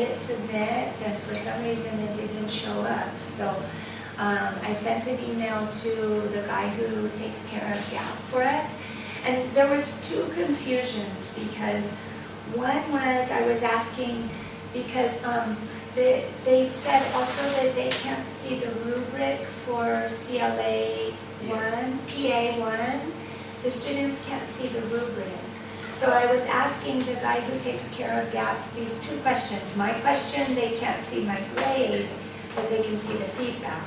hit submit, and for some reason it didn't show up. So I sent an email to the guy who takes care of GAP for us. And there was two confusions, because one was I was asking, because they said also that they can't see the rubric for CLA 1, PA 1. The students can't see the rubric. So I was asking the guy who takes care of GAP these two questions. My question, they can't see my grade, but they can see the feedback.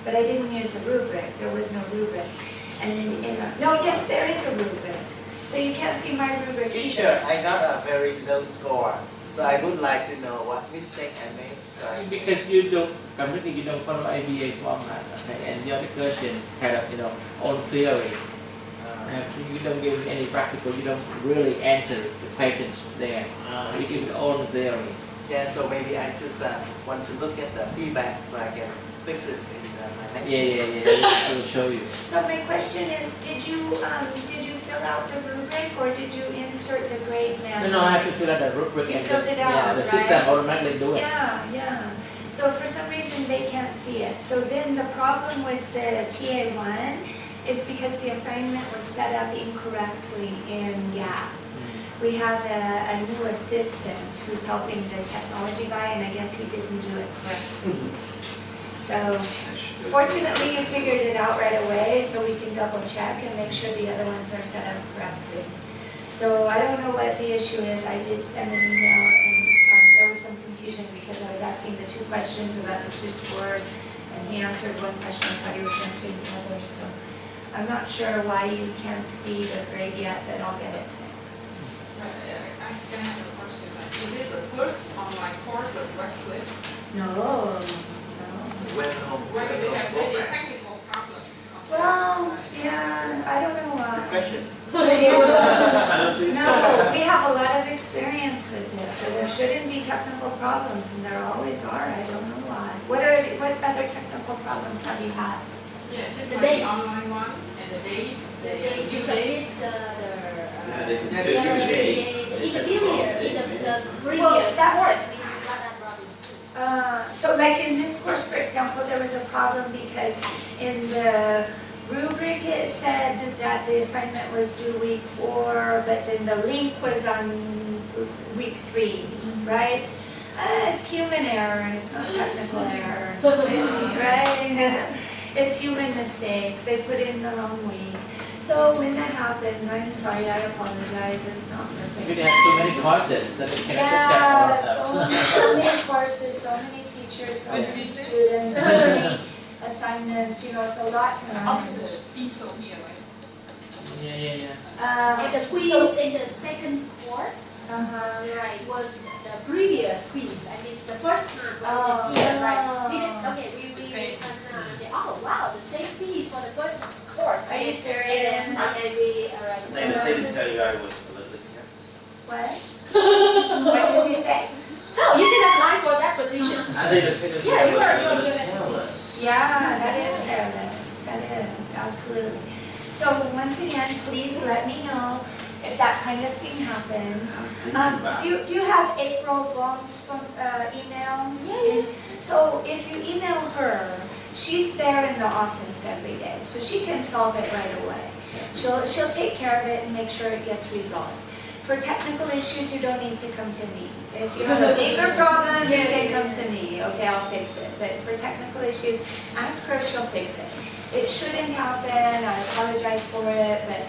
But I didn't use a rubric. There was no rubric. And no, yes, there is a rubric. So you can't see my rubric. Teacher, I got a very low score. So I would like to know what mistake I made. So because you don't follow IBA format, okay? And your question kind of own theory. You don't give any practical. You don't really answer the questions there. You give your own theory. Yeah, so maybe I just want to look at the feedback so I can fix this in my next. Yeah. I will show you. So my question is, did you fill out the rubric, or did you insert the grade manual? No, I have to fill out the rubric. You filled it out, yeah, the right? system automatically do it. Yeah. So for some reason they can't see it. So then the problem with the PA1 is because the assignment was set up incorrectly in GAP. We have a new assistant who's helping the technology guy, and I guess he didn't do it correctly. So fortunately you figured it out right away, so we can double check and make sure the other ones are set up correctly. So I don't know what the issue is. I did send an email, and there was some confusion because I was asking the two questions about the two scores, and he answered one question, I thought he was answering the other. So I'm not sure why you can't see the grade yet, but I'll get it fixed. I can have a question. Is it the first online course at Westcliff? No. When Whether they have any technical problems? Well, yeah, I don't know why. question. No, we have a lot of experience with this, so there shouldn't be technical problems, and there always are. I don't know why. What other technical problems have you had? Yeah, just The like date. the online one and the date. They due submit date. the previous Well, that course, we got that problem. So like in this course, for example, there was a problem because in the rubric it said that the assignment was due week 4, but then the link was on week 3, right? It's human error, it's not technical error. Right? It's human mistakes. They put in the wrong week. So when that happens, I'm sorry, I apologize. It's not perfect. You have too many courses that they cannot look at all of them. So many courses, so many teachers, so many students, so many assignments. It's a lot to Also manage. the ESO here, right? Yeah. And the quiz in the second course, Uh-huh. was the previous quiz. I mean, the first time Oh, we did right? yeah. We did, okay, we oh wow, the same quiz for the first course. Are you serious? And then we arrived. They didn't tell you I was a little bit careless. What? What did you say? So you can apply for that position. I think the secretary Yeah, you was were a little good. bit careless. Yeah, that is careless. That is, absolutely. So once again, please let me know if that kind of thing happens. Do you have April Vaughn's email? Yeah. So if you email her, she's there in the office every day, so she can solve it right away. She'll take care of it and make sure it gets resolved. For technical issues, you don't need to come to me. If you have a bigger problem, you can come to me. Okay, I'll fix it. But for technical issues, ask her, she'll fix it. It shouldn't happen. I apologize for it, but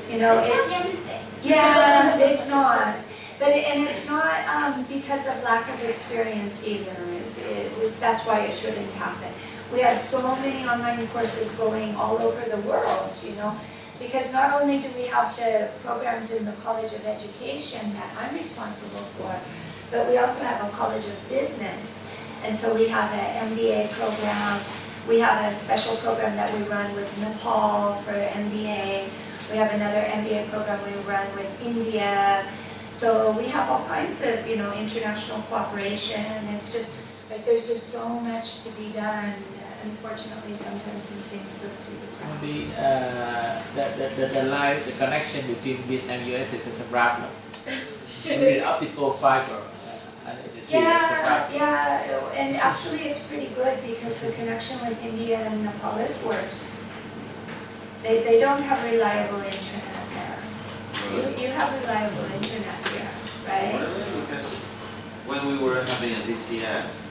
It's not your mistake. yeah, it's not. And it's not because of lack of experience either. That's why it shouldn't happen. We have so many online courses going all over the world, because not only do we have the programs in the College of Education that I'm responsible for, but we also have a College of Business. And so we have an MBA program. We have a special program that we run with Nepal for MBA. We have another MBA program we run with India. So we have all kinds of, international cooperation. It's just, like, there's just so much to be done. Unfortunately, sometimes some things slip through the cracks. The connection between Vietnam and US is a problem. We need optical fiber. the serious problem. Yeah, and actually it's pretty good because the connection with India and Nepal is worse. They don't have reliable internet there. You have reliable internet here, right? Really? Because when we were having a VCS,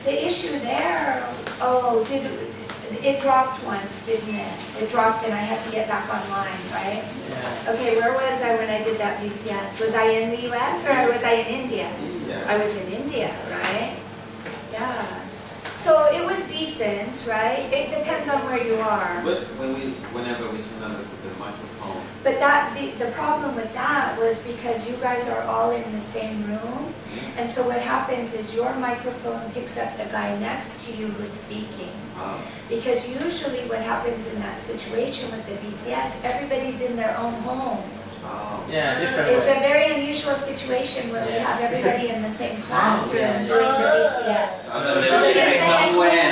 The issue there, oh, it dropped once, didn't it? It dropped and I had to get back online, right? Yeah. Okay, where was I when I did that VCS? Was I in the US or was I in India? I was in India, right? Yeah. So it was decent, right? It depends on where you are. but whenever we turn on the microphone, But the problem with that was because you guys are all in the same room. And so what happens is your microphone picks up the guy next to you who's speaking. Because usually what happens in that situation with the VCS, everybody's in their own home. Yeah, different It's way. a very unusual situation where we have everybody in the same classroom Yeah. doing the VCS. so there should be somewhere.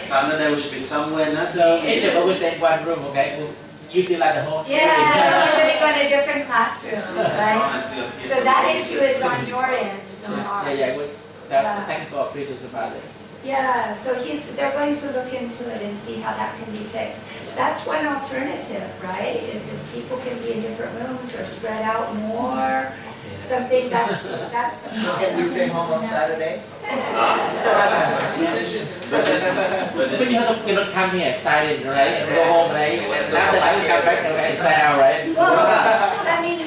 So there should be somewhere. So each of us will stay in one room, okay? We'll utilize the whole Yeah, everybody go in a different classroom, right? So that issue is on your end, not ours. Yeah, the technical officials about this. Yeah, so they're going to look into it and see how that can be fixed. That's one alternative, right? Is if people can be in different rooms or spread out more, something that's the Can we stay home on Saturday? But this is, We cannot come here silent, right? And go home, right? And after that we come back and sign out, right? Well, I mean,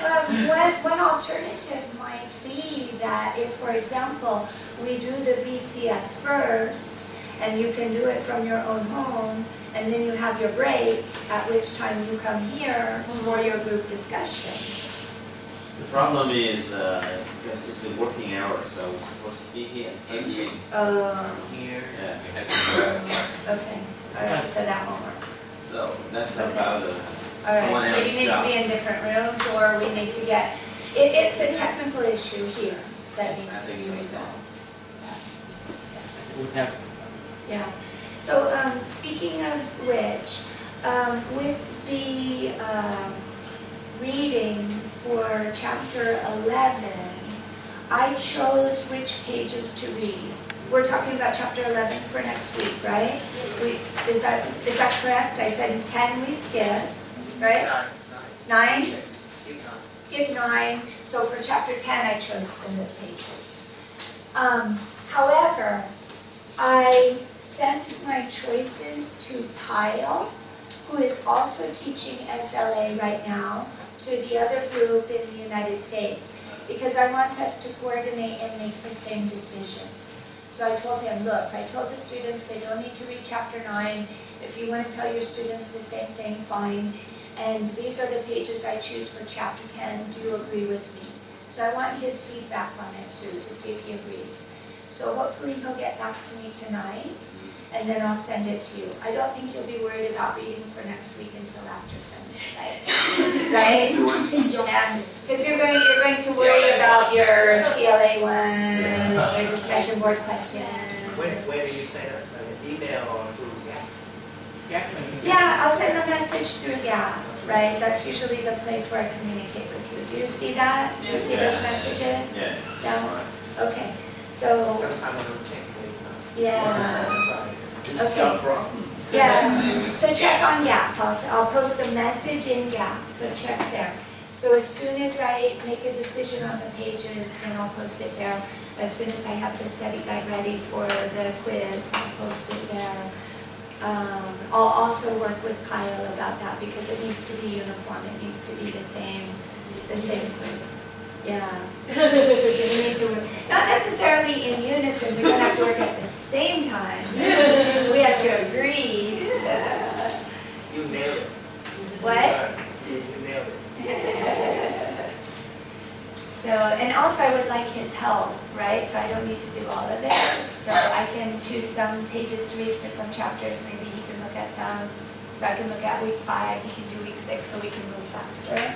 one alternative might be that if, for example, we do the VCS first, and you can do it from your own home, and then you have your break, at which time you come here for your group discussion. the problem is because this is working hours, so we're supposed to be here at 10. Here. Yeah. Okay, all right, so that won't work. So that's Okay. about All someone right, so you else's need to job. be in different rooms, or we need to get, it's a technical issue here that needs to be resolved. We have Yeah, so speaking of which, with the reading for chapter 11, I chose which pages to read. We're talking about chapter 11 for next week, right? Is that correct? I said 10 we skip, right? 9? Skip 9. So for chapter 10 I chose the pages. However, I sent my choices to Kyle, who is also teaching SLA right now, to the other group in the United States, because I want us to coordinate and make the same decisions. So I told him, look, I told the students they don't need to read chapter 9. If you want to tell your students the same thing, fine. And these are the pages I choose for chapter 10. Do you agree with me? So I want his feedback on it too, to see if he agrees. So hopefully he'll get back to me tonight, and then I'll send it to you. I don't think you'll be worried about reading for next week until after Sunday, right? Because you're going to worry about your CLA one, your discussion board questions. Where do you send us? An email or through Gap? Yeah, I'll send a message through Gap, right? That's usually the place where I communicate with you. Do you see that? Do you see those messages? Yeah. Yeah? Okay. So, Sometime when I'm checking. yeah. Sorry. This is our problem. Yeah, so check on Gap. I'll post a message in Gap, so check there. So as soon as I make a decision on the pages, then I'll post it there. As soon as I have the study guide ready for the quiz, I'll post it there. I'll also work with Kyle about that because it needs to be uniform. It needs to be the same quiz. Yeah. We need to work, not necessarily in unison, we don't have to work at the same time. We have to agree. You nailed it. What? You nailed it. So, and also I would like his help, right? So I don't need to do all of it. So I can choose some pages to read for some chapters, maybe he can look at some. So I can look at week 5, he can do week 6, so we can move faster.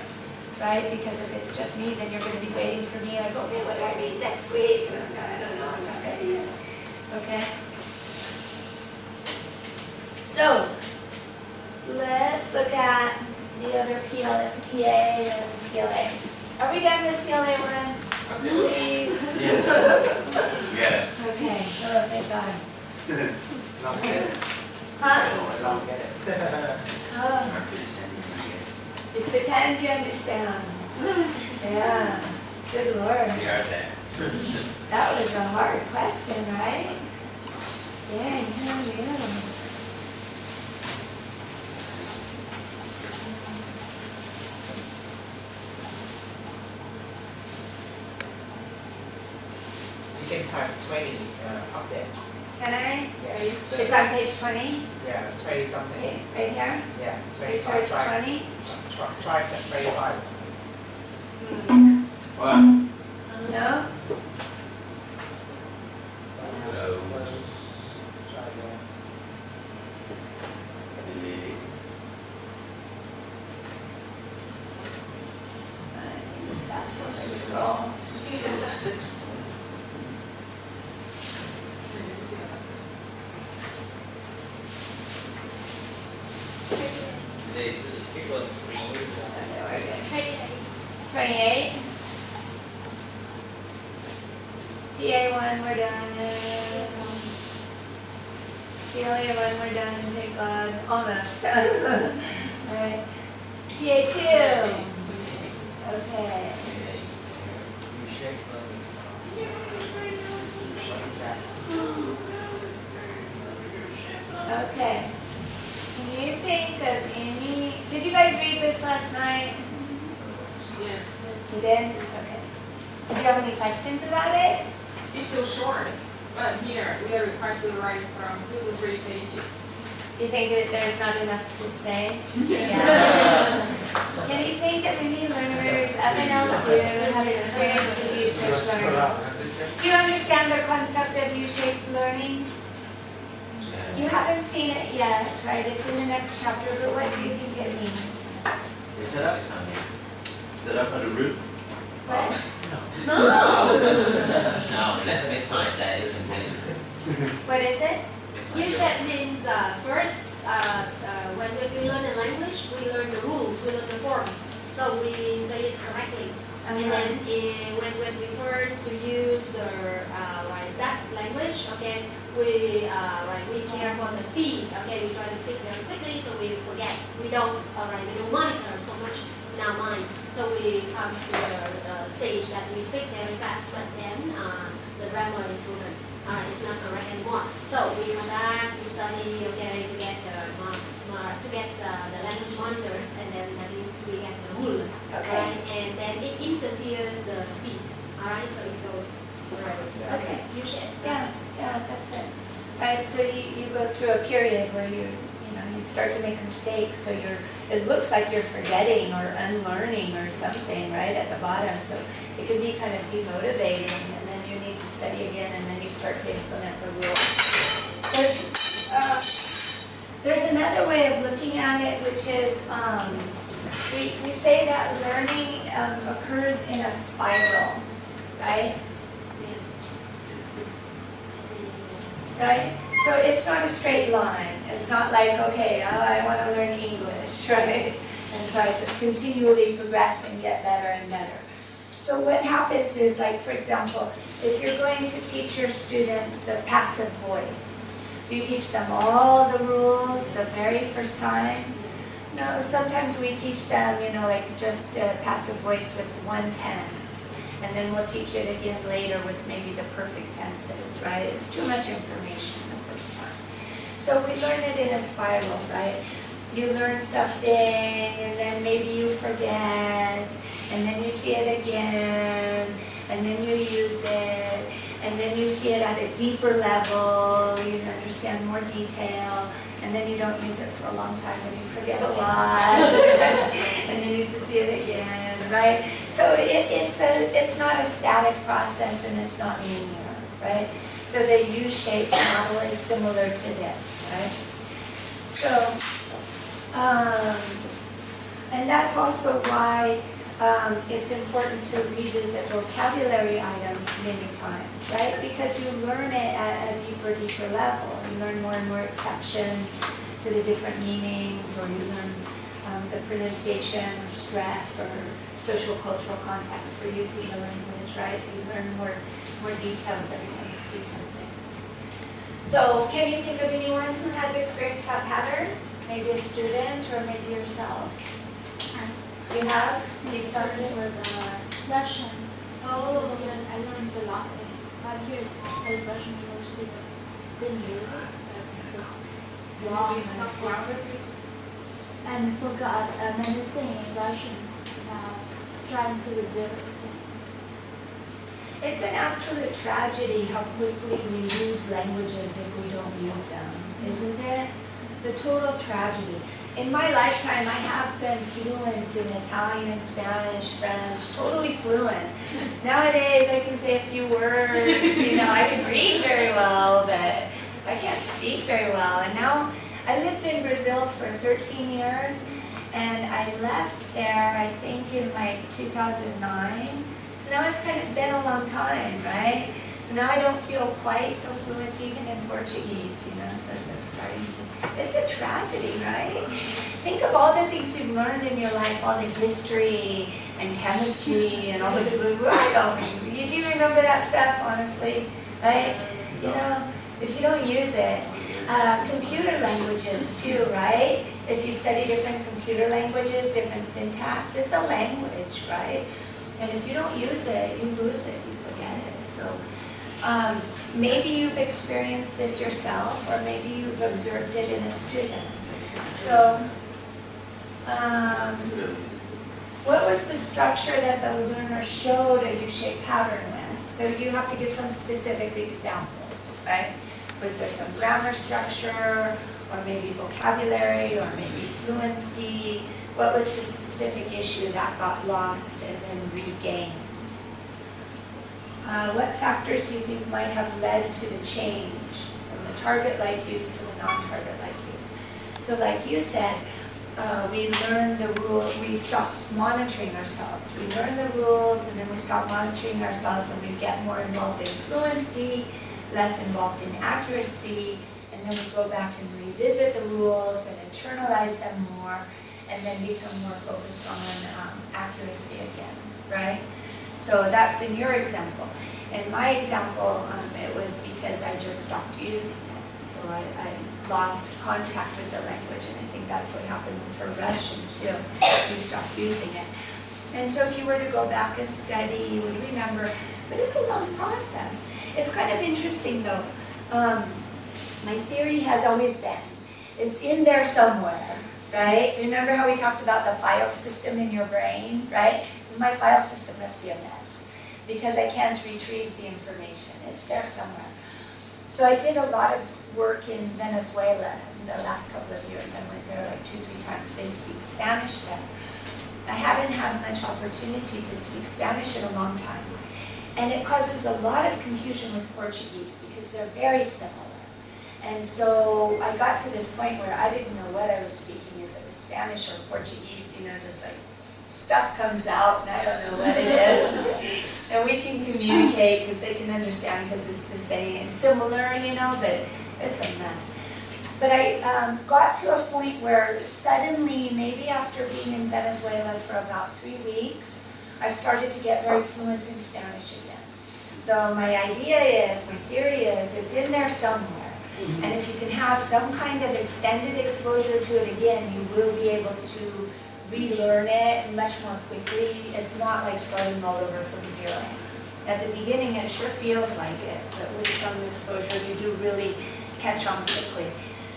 Right? Because if it's just me, then you're going to be waiting for me. I go, okay, what do I read next week? I don't know, I'm not ready yet. Okay? So, let's look at the other PA and CLA. Are we done with CLA 1? Please. Don't get it. Huh? No, I don't get it. Oh, you pretend you understand. Yeah, good Lord. We are there. That was a hard question, right? Dang, who knew? You can type training update. Can I? Yeah. It's on page 20? Yeah, training something. Okay, right here? Yeah, Are training you sure it's 20? Try training 5. What? No? So, Try again. delete. It's fast forward scroll. 6. People 3. Okay, 28. PA1, we're done. CLA1, we're done. Thank God. Almost. Alright. PA2. Okay. U-shape learning. What is that? Okay. Can you think of any... Did you guys read this last night? Yes. You did? Okay. Do you have any questions about it? It's so short, but here we are required to write from 2 to 3 pages. You think that there's not enough to say? Yeah. Can you think of any learners up in L2 who have experienced with U-shaped learning? Do you understand the concept of U-shaped learning? You haven't seen it yet, right? It's in the next chapter, but what do you think it means? Is it up? Is it up on the roof? What? No, let me find that isn't it? What is it? U-shape means first, when we learn a language, we learn the rules, we learn the forms, so we say it correctly. And then when we turn to use the that language, okay, we care for the speed, okay, we try to speak very quickly, so we forget. We don't monitor so much in our mind. So we come to the stage that we speak very fast, but then the grammar is ruined. It's not correct anymore. So we come back, we study, okay, to get the language monitored, and then that means we get the rule, Okay. right? And then it interferes the speed, all right? So it goes right. Okay. U-shape. Yeah, that's it. Right, so you go through a period where you start to make mistakes, so it looks like you're forgetting or unlearning or something, right, at the bottom. So it can be kind of demotivating, and then you need to study again, and then you start to implement the rules. There's another way of looking at it, which is we say that learning occurs in a spiral, right? Right? So it's not a straight line. It's not like, okay, I want to learn English, right? And so I just continually progress and get better and better. So what happens is, like, for example, if you're going to teach your students the passive voice, do you teach them all the rules the very first time? No, sometimes we teach them, like just passive voice with one tense. And then we'll teach it again later with maybe the perfect tenses, right? It's too much information the first time. So we learn it in a spiral, right? You learn something, and then maybe you forget, and then you see it again, and then you use it, and then you see it at a deeper level, you understand more detail, and then you don't use it for a long time, and you forget a lot, and you need to see it again, right? So it's not a static process, and it's not linear, right? So the U-shaped model is similar to this, right? So, and that's also why it's important to revisit vocabulary items many times, right? Because you learn it at a deeper level. You learn more and more exceptions to the different meanings, or you learn the pronunciation or stress or social cultural context for using the language, right? You learn more details every time you see something. So can you think of anyone who has experienced that pattern? Maybe a student or maybe yourself? You have? You've started? With Russian. Oh. Because I learned a lot in 5 years at Russian University, but didn't use it. Can you talk louder, please? And forgot many things in Russian. Now trying to review it. It's an absolute tragedy how quickly we lose languages if we don't use them, isn't it? It's a total tragedy. In my lifetime, I have been fluent in Italian, Spanish, French, totally fluent. Nowadays, I can say a few words, you know, I can read very well, but I can't speak very well. And now, I lived in Brazil for 13 years, and I left there, I think, in like 2009. So now it's kind of been a long time, right? So now I don't feel quite so fluent even in Portuguese, you know, so I'm starting to, it's a tragedy, right? Think of all the things you've learned in your life, all the history and chemistry and all the, I don't, you do remember that stuff, honestly, right? You know, if you don't use it, computer languages too, right? If you study different computer languages, different syntax, it's a language, right? And if you don't use it, you lose it, you forget it. So maybe you've experienced this yourself, or maybe you've observed it in a student. So what was the structure that the learner showed a U-shaped pattern with? So you have to give some specific examples, right? Was there some grammar structure, or maybe vocabulary, or maybe fluency? What was the specific issue that got lost and then regained? What factors do you think might have led to the change from the target-like use to the non-target-like use? So like you said, we learn the rule, we stop monitoring ourselves. We learn the rules and then we stop monitoring ourselves and we get more involved in fluency, less involved in accuracy, and then we go back and revisit the rules and internalize them more, and then become more focused on accuracy again, right? So that's in your example. In my example, it was because I just stopped using it. So I lost contact with the language, and I think that's what happened with her Russian too. You stopped using it. And so if you were to go back and study, you would remember, but it's a long process. It's kind of interesting though. My theory has always been, it's in there somewhere. Right? Remember how we talked about the file system in your brain, right? My file system must be a mess because I can't retrieve the information. It's there somewhere. So I did a lot of work in Venezuela in the last couple of years. I went there like 2-3 times. They speak Spanish there. I haven't had much opportunity to speak Spanish in a long time. And it causes a lot of confusion with Portuguese because they're very similar. And so I got to this point where I didn't know what I was speaking, if it was Spanish or Portuguese, you know, just like stuff comes out and I don't know what it is. And we can communicate because they can understand because it's the same, it's similar, you know, but it's a mess. But I got to a point where suddenly, maybe after being in Venezuela for about 3 weeks, I started to get very fluent in Spanish again. So my idea is, my theory is, it's in there somewhere. And if you can have some kind of extended exposure to it again, you will be able to relearn it much more quickly. It's not like starting all over from zero. At the beginning, it sure feels like it, but with some exposure, you do really catch on quickly.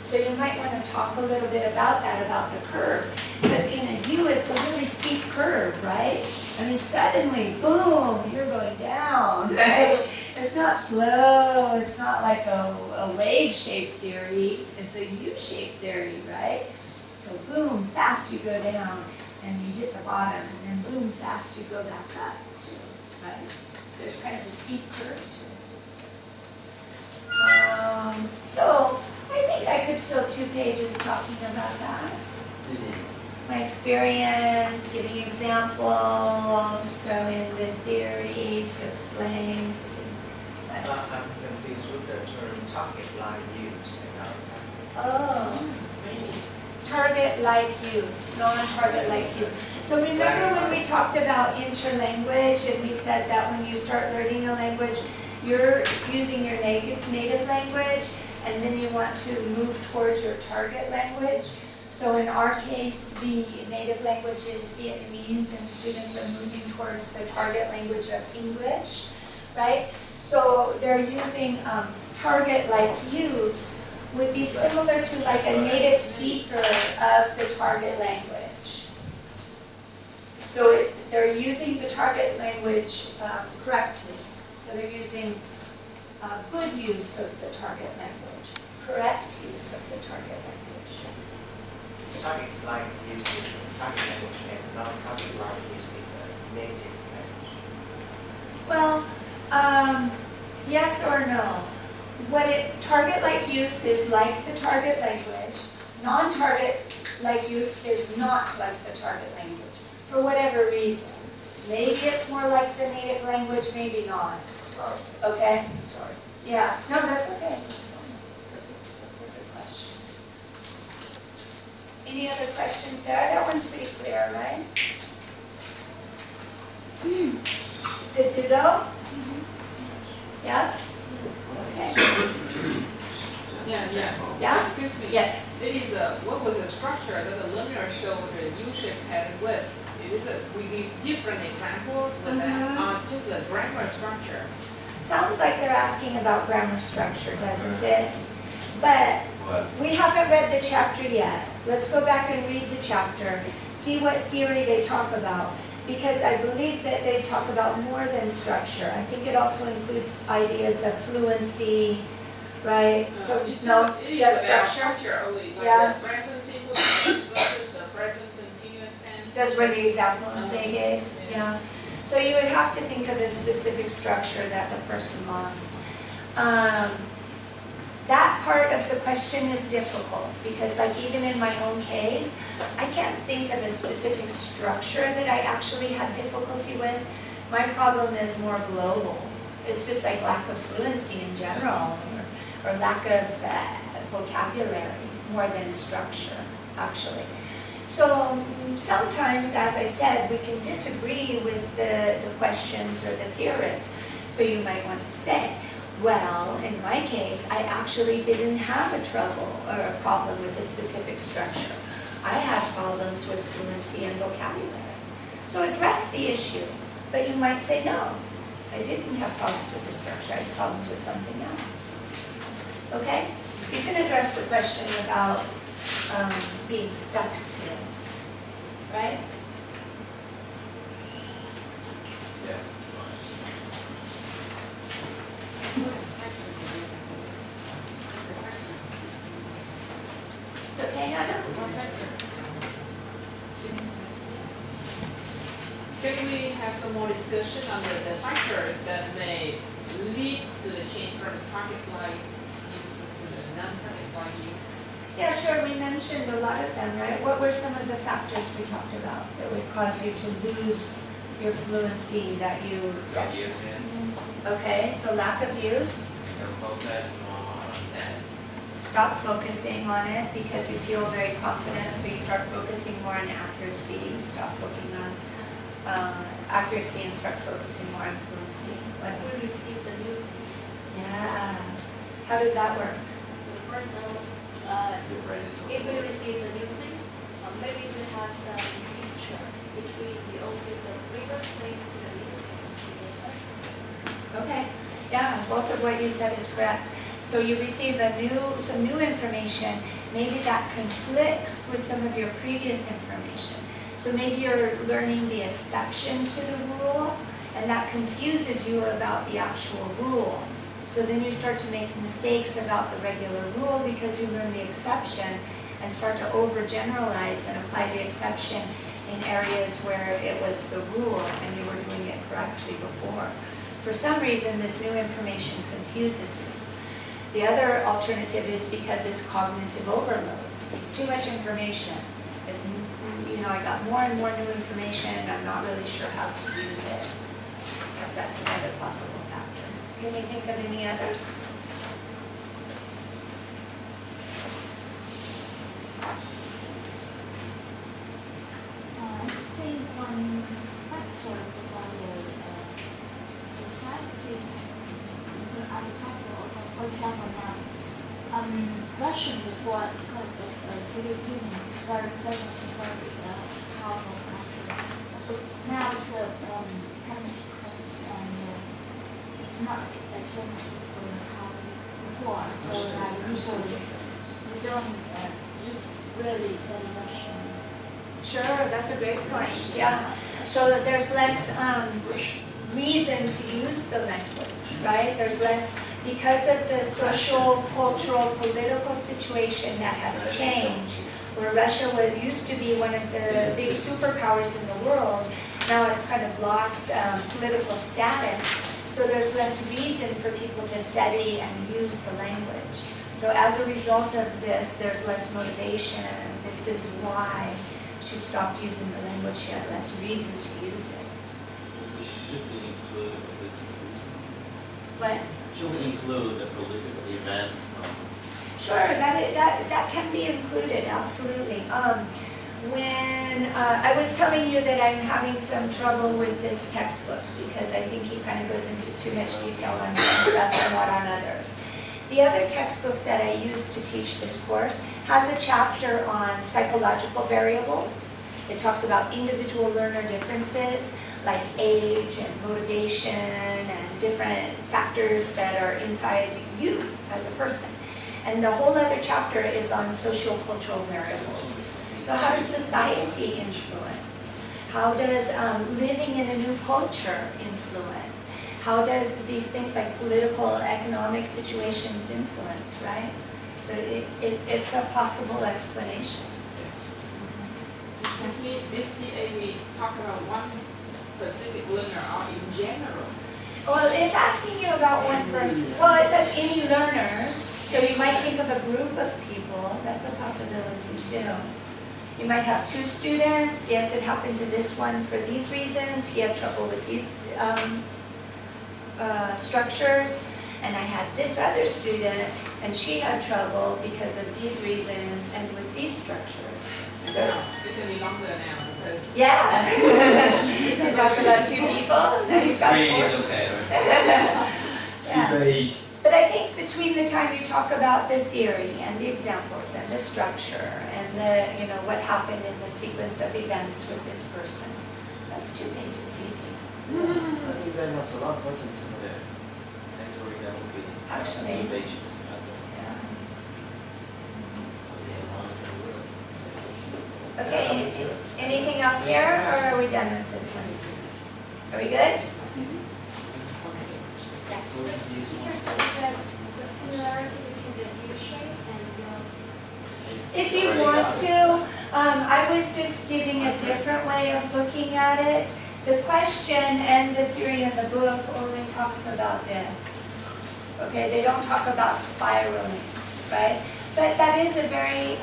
So you might want to talk a little bit about that, about the curve. Because in a U, it's a really steep curve, right? I mean, suddenly, boom, you're going down, right? It's not slow, it's not like a wave-shaped theory, it's a U-shaped theory, right? So boom, fast you go down, and you hit the bottom, and then boom, fast you go back up, too, right? So there's kind of a steep curve to it. So I think I could fill 2 pages talking about that. My experience, giving examples, throw in the theory to explain, to see. I'm confused with the term target-like use. Oh, target-like use, non-target-like use. So remember when we talked about interlanguage and we said that when you start learning a language, you're using your native language and then you want to move towards your target language. So in our case, the native language is Vietnamese, and students are moving towards the target language of English, right? So they're using target like use would be similar to like a native speaker of the target language. So they're using the target language correctly. So they're using good use of the target language, correct use of the target language. So target like use is target language and non-target like use is a native language. Well, yes or no. Target like use is like the target language. Non-target like use is not like the target language for whatever reason. Maybe it's more like the native language, maybe not. Sorry. Okay? Sorry. Yeah. No, that's okay. That's fine. Perfect question. Any other questions there? That one's pretty clear, right? Good to go? Yeah? Okay. Yes, yeah. Yeah? Excuse me. Yes. It is what was the structure that the learner showed the U-shaped pattern with? It is we give different examples with that, just the grammar structure. Sounds like they're asking about grammar structure, doesn't it? But we haven't read the chapter yet. Let's go back and read the chapter, see what theory they talk about. Because I believe that they talk about more than structure. I think it also includes ideas of fluency, right? So It's no, it is just about structure. structure only, like Yeah. the present simple tense versus the present continuous tense. Those were the examples they gave, yeah. So you would have to think of a specific structure that the person wants. That part of the question is difficult because like even in my own case, I can't think of a specific structure that I actually had difficulty with. My problem is more global. It's just like lack of fluency in general or lack of vocabulary more than structure, actually. So sometimes, as I said, we can disagree with the questions or the theorists. So you might want to say, well, in my case, I actually didn't have a trouble or a problem with a specific structure. I had problems with fluency and vocabulary. So address the issue, but you might say, no, I didn't have problems with the structure, I had problems with something else. Okay? You can address the question about being stuck to it, right? Yeah. It's okay, Hannah? Can we have some more discussion on the factors that may lead to the change from the target like use to the non-target like use? Yeah, sure, we mentioned a lot of them, right? What were some of the factors we talked about that would cause you to lose your fluency that you... Got use in. Okay, so lack of use. You can focus more on that. Stop focusing on it because you feel very confident, so you start focusing more on accuracy. You stop focusing on accuracy and start focusing more on fluency. What We else? receive the new things. Yeah. How does that work? For example, Your brain is if we receive the new things, maybe we have some mixture between the old with the previous thing to the new things. Okay. Yeah, both of what you said is correct. So you receive some new information, maybe that conflicts with some of your previous information. So maybe you're learning the exception to the rule, and that confuses you about the actual rule. So then you start to make mistakes about the regular rule because you learn the exception and start to overgeneralize and apply the exception in areas where it was the rule and you were doing it correctly before. For some reason, this new information confuses you. The other alternative is because it's cognitive overload. It's too much information. It's, I got more and more new information and I'm not really sure how to use it. That's another possible factor. Can you think of any others? I think one factor about the society is another factor also. For example, now Russian before was Soviet Union, very famous, very powerful country. Now it's the economic crisis and it's not as famous for how before. So people you don't really study Russian. Sure, that's a great point. Yeah. So there's less reason to use the language, right? There's less, because of the social, cultural, political situation that has changed, where Russia used to be one of the big superpowers in the world, now it's kind of lost political status. So there's less reason for people to study and use the language. So as a result of this, there's less motivation. This is why she stopped using the language. She had less reason to use it. Should we include the political reasons? What? Should we include the political events? Sure, that can be included, absolutely. When I was telling you that I'm having some trouble with this textbook because I think he kind of goes into too much detail on some stuff and not on others. The other textbook that I use to teach this course has a chapter on psychological variables. It talks about individual learner differences like age and motivation and different factors that are inside you as a person. And the whole other chapter is on social-cultural variables. So how does society influence? How does living in a new culture influence? How does these things like political, economic situations influence, right? So it's a possible explanation. This PA we talk about one specific learner or in general? Well, it's asking you about one person. Well, it says any learners, so you might think of a group of people. That's a possibility too. You might have two students. Yes, it happened to this one for these reasons. He had trouble with these structures. And I had this other student, and she had trouble because of these reasons and with these structures. So, it can be longer now because yeah. You talked about two people, now you've got Three four. is okay, right? Yeah. But I think between the time you talk about the theory and the examples and the structure and the, what happened in the sequence of events with this person, that's 2 pages easy. I think that has a lot of questions in there. Next week that will be Actually. 2 pages. Okay, anything else here, or are we done with this one? Are we good? If you want to, I was just giving a different way of looking at it. The question and the theory in the book only talks about this. Okay, they don't talk about spiraling, right? But that is a very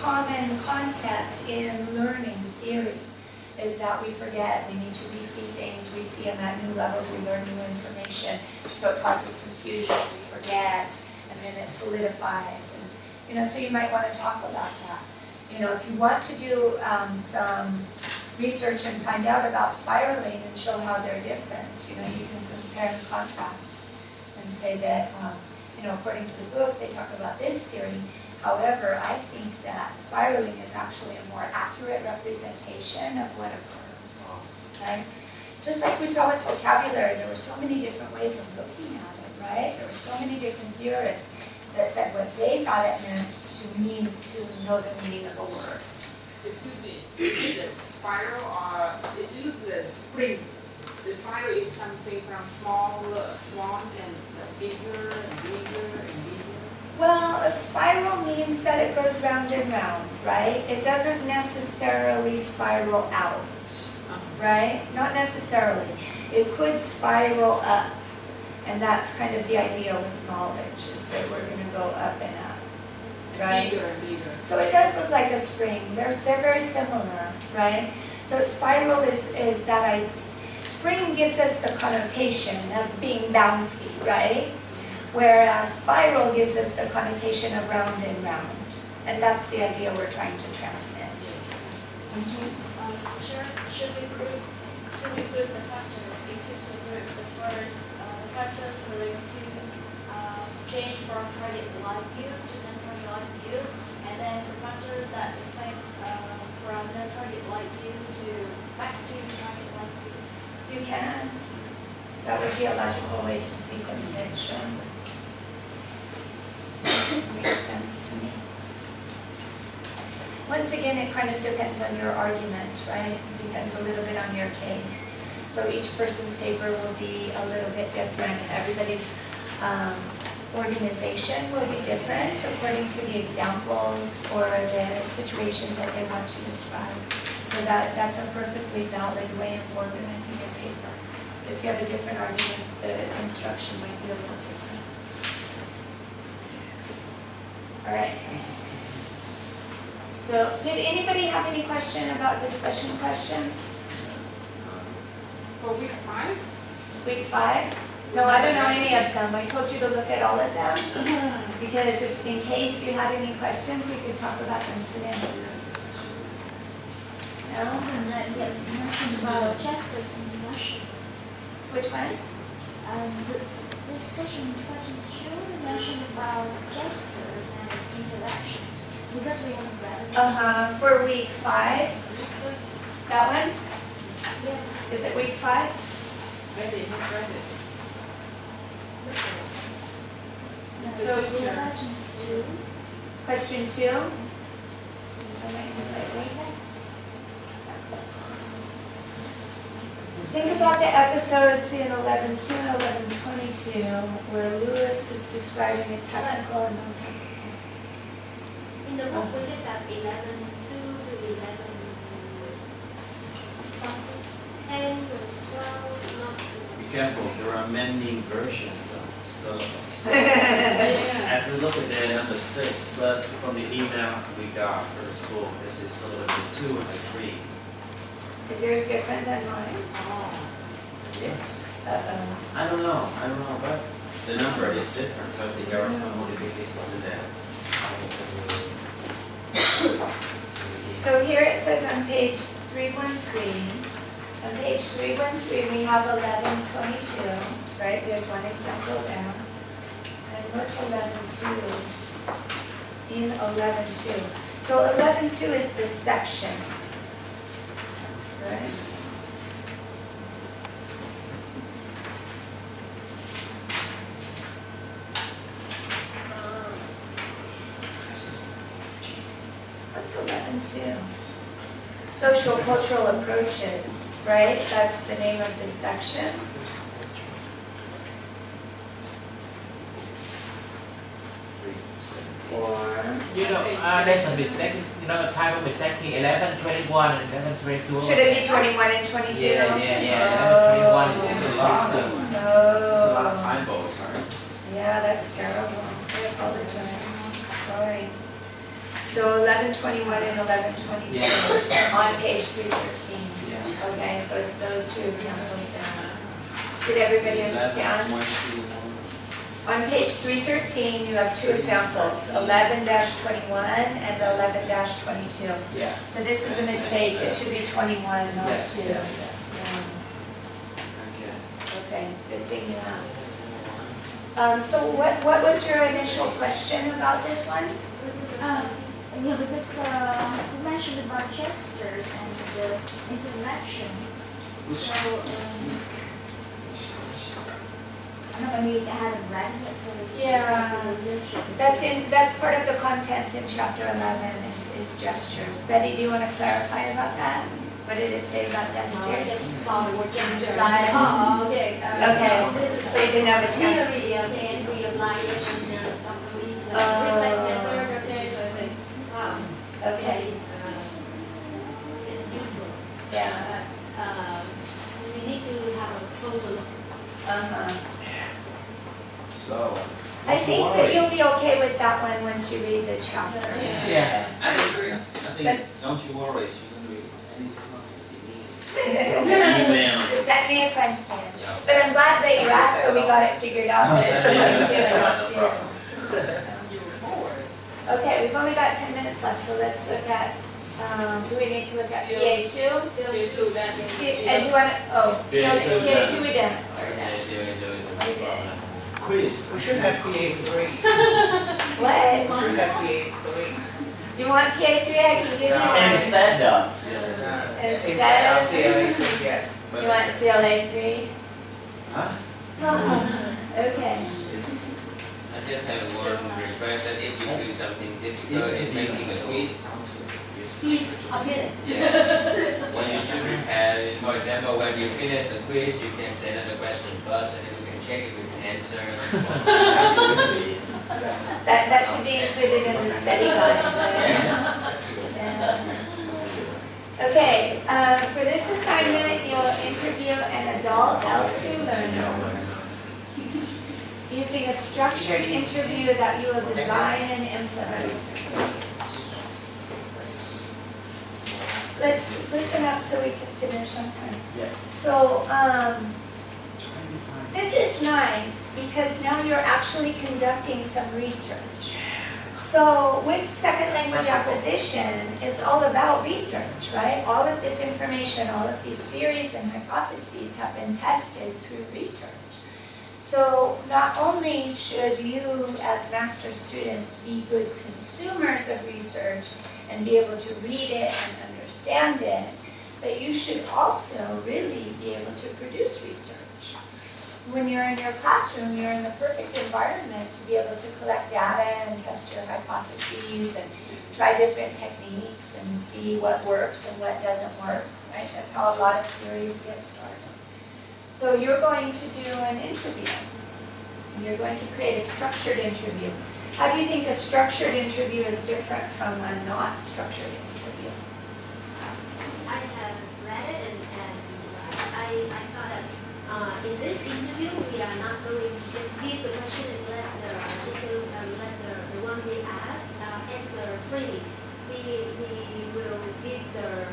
common concept in learning theory, is that we forget, we need to re-see things, we see them at new levels, we learn new information, so it causes confusion, we forget, and then it solidifies. And, so you might want to talk about that. If you want to do some research and find out about spiraling and show how they're different, you can compare and contrast and say that, according to the book, they talk about this theory. However, I think that spiraling is actually a more accurate representation of what occurs, right? Just like we saw with vocabulary, there were so many different ways of looking at it, right? There were so many different theorists that said what they thought it meant to know the meaning of a word. Excuse me, the spiral or it is the spring. The spiral is something from small and bigger and bigger and bigger. Well, a spiral means that it goes round and round, right? It doesn't necessarily spiral out, right? Not necessarily. It could spiral up, and that's kind of the idea with knowledge, is that we're going to go up and up, right? Bigger and bigger. So it does look like a spring. They're very similar, right? So spiral is that spring gives us the connotation of being bouncy, right? Whereas spiral gives us the connotation of round and round. And that's the idea we're trying to transmit. Should we group the factors into two groups? The first, the factors related to change from target light views to non-target light views, and then the factors that affect from non-target light views to back to target light views. You can. That would be a logical way to sequence it, sure. Makes sense to me. Once again, it kind of depends on your argument, right? It depends a little bit on your case. So each person's paper will be a little bit different. Everybody's organization will be different according to the examples or the situation that they want to describe. So that's a perfectly valid way of organizing your paper. If you have a different argument, the instruction might be a little different. All right. So, did anybody have any question about discussion questions? For week 5? Week 5? No, I don't know any of them. I told you to look at all of them because in case you had any questions, we could talk about them today. No? And then yes, you mentioned about justice international. Which one? The discussion question 2 mentioned about gestures and interactions. Because we haven't read it. For week 5? That one? Yeah. Is it week 5? Ready, not ready. So, question 2. Question 2? I might have that right. Think about the episodes in 11.2 and 11.22 where Lewis is describing a technical and non-technical. In the book, we just have 11.2 to 11 something, 10 to 12, not Be careful, there are many versions of syllabus. Yeah. As we look at the number 6, but from the email we got from the school, this is syllabus 2 and 3. Is yours different than mine? Yes. Uh-oh. I don't know, but the number is different, so I think there are some modifications in there. So here it says on page 313, on page 313 we have 11.22, right? There's one example there. And what's 11.2? In 11.2. So 11.2 is the section, right? What's 11.2? Social cultural approaches, right? That's the name of this section. Or You know, there's a mistake. You know, the type of mistake in 11:21 and 11:22. should it be 21 and 22? Yeah. 11:21 is It's a lot. the It's a lot of typos, right? Yeah, that's terrible. I apologize. Sorry. So 11:21 and 11:22 on page 313. Yeah. Okay, so it's those two examples there. Did everybody understand? On page 313, you have two examples, 11-21 and 11-22. Yeah. So this is a mistake. It should be 21, not Yeah. 2. Yeah. Okay. Okay, good thing you asked. So what was your initial question about this one? Yeah, because you mentioned about gestures and the interaction. So, I mean, I haven't read it, so it's That's part of the content in chapter 11 is gestures. Betty, do you want to clarify about that? What did it say about I gestures? just saw the word gesture. Decided. Oh, okay. Okay, so you didn't have a chance. Theory, okay, and we apply it in Dr. Lee's Oh. difference method, okay, so it's like, wow. Okay, It's useful, yeah. but we need to have a closer look. Uh-huh. So, I think that you'll be okay with that one once you read the chapter. Yeah. I agree. I think, don't you worry, she's gonna be anytime. Email. Just send me a question. Yeah. But I'm glad that you asked, so we got it figured out that it's only 2 and not 2. You were forward. Okay, we've only got 10 minutes left, so let's look at, do we need to look at PA2? Still do that. And do you want to, oh, PA2 PA2 we done. Or done. Yeah, We did. quiz. We should have PA3. What? We should have PA3. You want PA3? I can give you No. one. Instead of. Instead of CLA3, yes. You want CLA 3? Huh? Okay. I just have a word of request that if you do something difficult in making a quiz, Please admit it. yeah, when you should prepare, for example, when you finish the quiz, you can send another question first and then we can check if we can answer. That should be included in the study guide, right? Yeah. Okay, for this assignment, you'll interview an adult L2 learner using a structured interview that you will design and implement. Let's listen up so we can finish on time. Yeah. So, this is nice because now you're actually conducting some research. So with second language acquisition, it's all about research, right? All of this information, all of these theories and hypotheses have been tested through research. So not only should you as master students be good consumers of research and be able to read it and understand it, but you should also really be able to produce research. When you're in your classroom, you're in the perfect environment to be able to collect data and test your hypotheses and try different techniques and see what works and what doesn't work, right? That's how a lot of theories get started. So you're going to do an interview. You're going to create a structured interview. How do you think a structured interview is different from a not structured interview? I have read it and I thought that in this interview we are not going to just give the question and let the one we asked answer freely. We will give the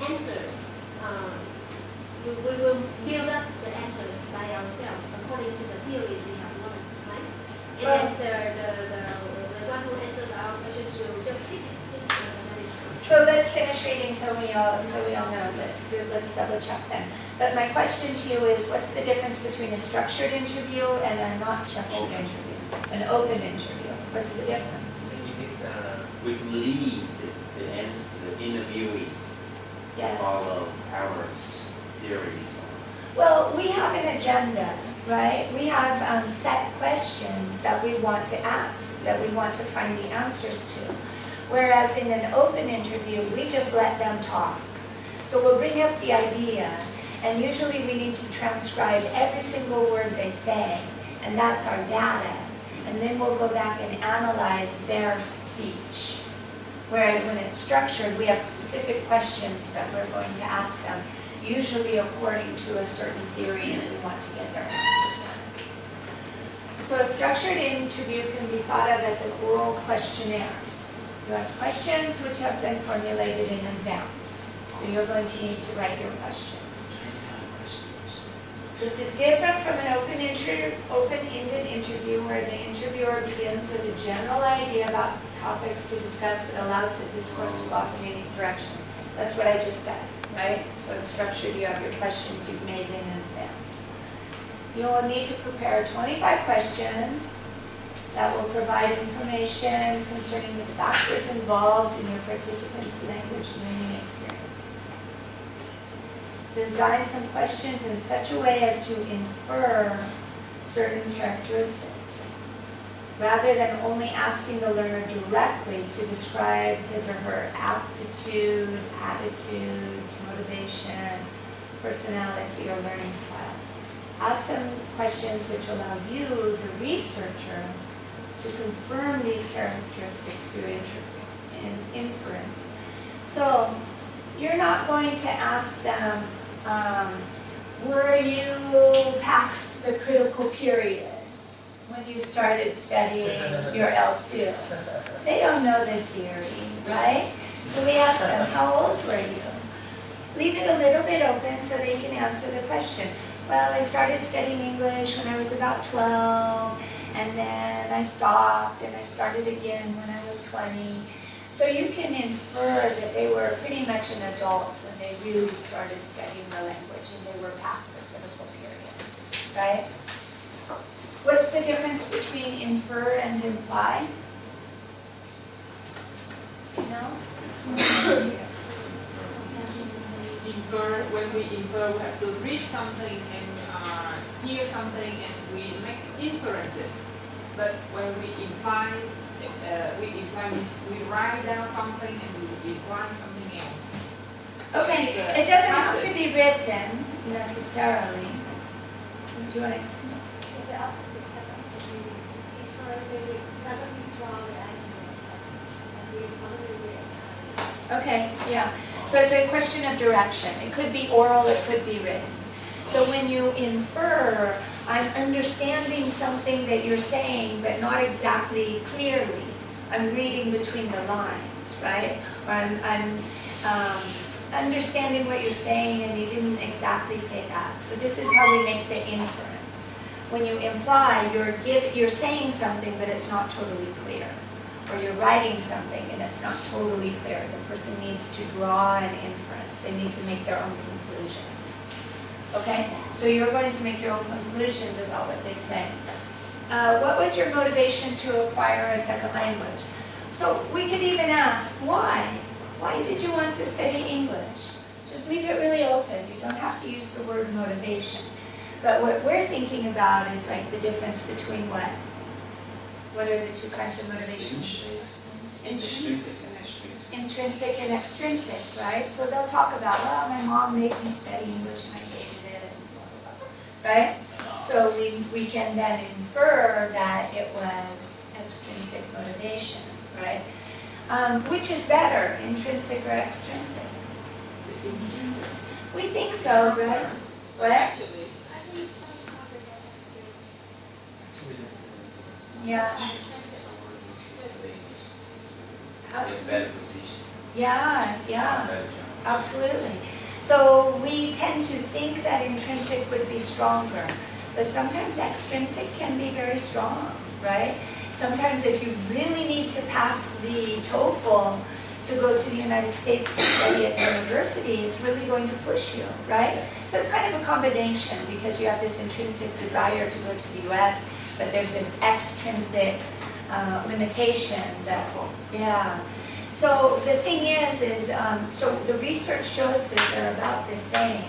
answers. We will build up the answers by ourselves according to the theories we have learned, right? And then the one who answers our questions will just teach it. So let's finish reading so we all know. Let's double check then. But my question to you is, what's the difference between a structured interview and a not structured interview? An open interview. What's the difference? We can lead the interviewee Yes. to follow our theories. Well, we have an agenda, right? We have set questions that we want to ask, that we want to find the answers to. Whereas in an open interview, we just let them talk. So we'll bring up the idea, and usually we need to transcribe every single word they say, and that's our data. And then we'll go back and analyze their speech. Whereas when it's structured, we have specific questions that we're going to ask them, usually according to a certain theory, and we want to get their answers on it. So a structured interview can be thought of as an oral questionnaire. You ask questions which have been formulated in advance. So you're going to need to write your questions. This is different from an open-ended interview where the interviewer begins with a general idea about topics to discuss but allows the discourse to go off in any direction. That's what I just said, right? So it's structured, you have your questions you've made in advance. You will need to prepare 25 questions that will provide information concerning the factors involved in your participants' language learning experiences. Design some questions in such a way as to infer certain characteristics, rather than only asking the learner directly to describe his or her aptitude, attitudes, motivation, personality, or learning style. Ask some questions which allow you, the researcher, to confirm these characteristics through inference. So you're not going to ask them, were you past the critical period when you started studying your L2? They don't know the theory, right? So we ask them, how old were you? Leave it a little bit open so they can answer the question. Well, I started studying English when I was about 12, and then I stopped, and I started again when I was 20. So you can infer that they were pretty much an adult when they really started studying the language, and they were past the critical period, right? What's the difference between infer and imply? Do you know? Infer, when we infer, we have to read something and hear something and we make inferences. But when we imply means we write down something and we imply something else. So Okay, it's it doesn't have passive. to be written necessarily. Do you want to explain? The opposite happens to be infer, maybe not only draw the animals, and we finally read. Okay, yeah. So it's a question of direction. It could be oral, it could be written. So when you infer, I'm understanding something that you're saying, but not exactly clearly. I'm reading between the lines, right? Or I'm understanding what you're saying and you didn't exactly say that. So this is how we make the inference. When you imply, you're saying something, but it's not totally clear. Or you're writing something and it's not totally clear. The person needs to draw an inference. They need to make their own conclusions. Okay? So you're going to make your own conclusions about what they say. What was your motivation to acquire a second language? So we could even ask, why? Why did you want to study English? Just leave it really open. You don't have to use the word motivation. But what we're thinking about is like the difference between what? What are the two kinds of motivation? Intrinsic and extrinsic. Intrinsic and extrinsic, right? So they'll talk about, well, my mom made me study English and I hated it, and blah, blah, blah, right? So we can then infer that it was extrinsic motivation, right? Which is better, intrinsic or extrinsic? We think so, right? What? Actually, I think some cover that Yeah. Better position. Yeah, yeah. Better job. Absolutely. So we tend to think that intrinsic would be stronger, but sometimes extrinsic can be very strong, right? Sometimes if you really need to pass the TOEFL to go to the United States to study at university, it's really going to push you, right? So it's kind of a combination because you have this intrinsic desire to go to the US, but there's this extrinsic limitation that, yeah. So the thing is so the research shows that they're about the same.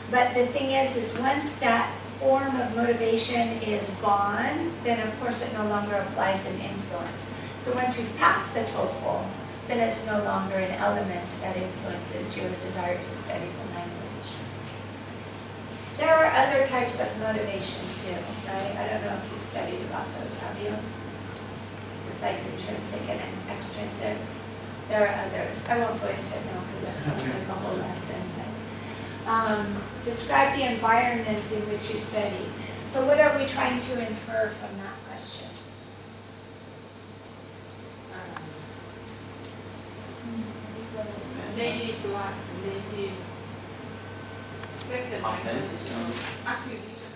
But the thing is once that form of motivation is gone, then of course it no longer applies an influence. So once you've passed the TOEFL, then it's no longer an element that influences your desire to study the language. There are other types of motivation too, right? I don't know if you've studied about those, have you? Besides intrinsic and extrinsic. There are others. I won't go into it now because that's not like a whole lesson. But, describe the environment in which you study. So what are we trying to infer from that question? native second language acquisition.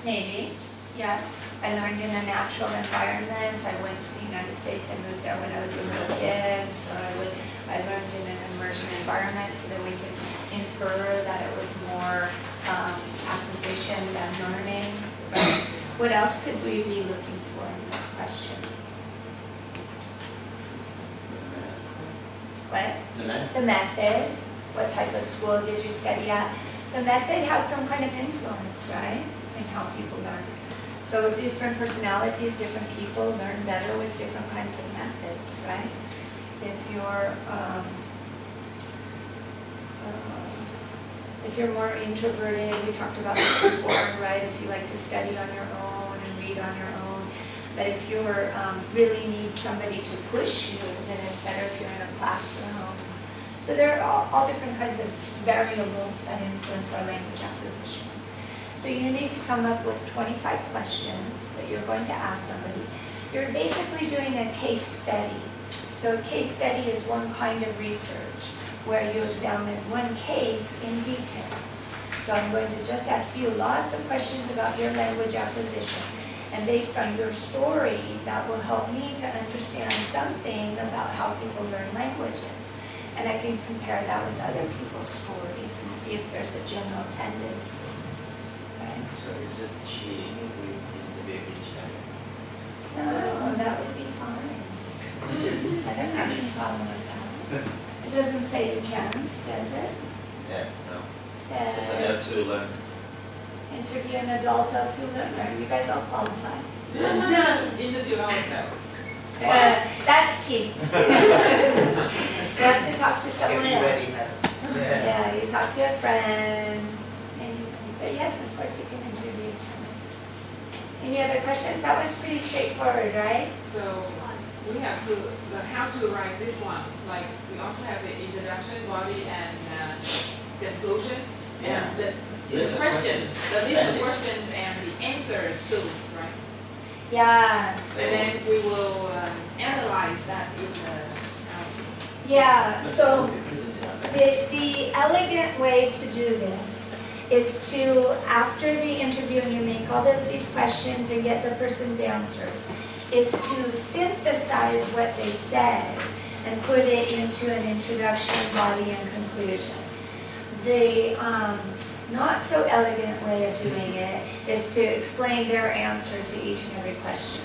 Maybe, yes. I learned in a natural environment. I went to the United States. I moved there when I was a little kid. So I learned in an immersion environment so that we could infer that it was more acquisition than learning. Right? What else could we be looking for in that question? What? The method. What type of school did you study at? The method has some kind of influence, right, in how people learn. So different personalities, different people learn better with different kinds of methods, right? If you're more introverted, we talked about this before, right? If you like to study on your own and read on your own. But if you really need somebody to push you, then it's better if you're in a classroom. So there are all different kinds of variables that influence our language acquisition. So you need to come up with 25 questions that you're going to ask somebody. You're basically doing a case study. So a case study is one kind of research where you examine one case in detail. So I'm going to just ask you lots of questions about your language acquisition. And based on your story, that will help me to understand something about how people learn languages. And I can compare that with other people's stories and see if there's a general tendency. Right? So is it cheating if we interview each other? No, that would be fine. I don't have any problem with that. It doesn't say you can't, does it? Yeah, no. It Just I have says to learn. interview an adult L2 learner. You guys all qualify. Interview ourselves. That's cheap. You have to talk to Get someone me ready else. now. Yeah. Yeah, you talk to a friend. But yes, of course you can interview each other. Any other questions? That one's pretty straightforward, right? So we have to, how to write this one, like we also have the introduction, body, and conclusion. Yeah. And the List of questions, the list of Appendix. questions and the answers too, right? Yeah. And then we will analyze that in the house. Yeah, so the elegant way to do this is to, after the interview, and you make all of these questions and get the person's answers, is to synthesize what they said and put it into an introduction, body, and conclusion. The not so elegant way of doing it is to explain their answer to each and every question.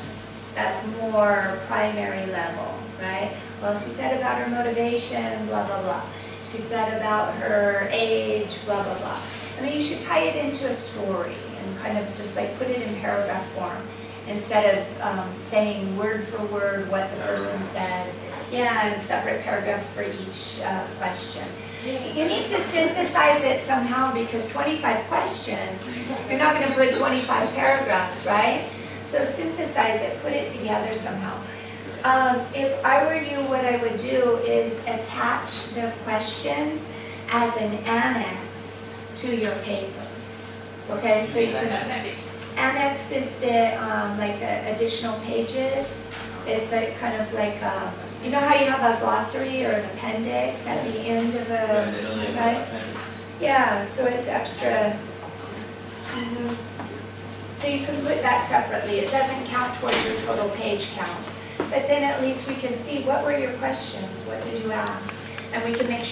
That's more primary level, right? Well, she said about her motivation, blah, blah, blah. She said about her age, blah, blah, blah. I mean, you should tie it into a story and kind of just like put it in paragraph form instead of saying word for word what the person said. Yeah, and separate paragraphs for each question. You need to synthesize it somehow because 25 questions, you're not going to put 25 paragraphs, right? So synthesize it, put it together somehow. If I were you, what I would do is attach the questions as an annex to your paper. Okay, so you can, annex is the like additional pages. It's like kind of like you know how you have a glossary or an appendix at the end of a, right? Yeah, so it's extra. So you can put that separately. It doesn't count towards your total page count. But then at least we can see what were your questions, what did you ask, and we can make sure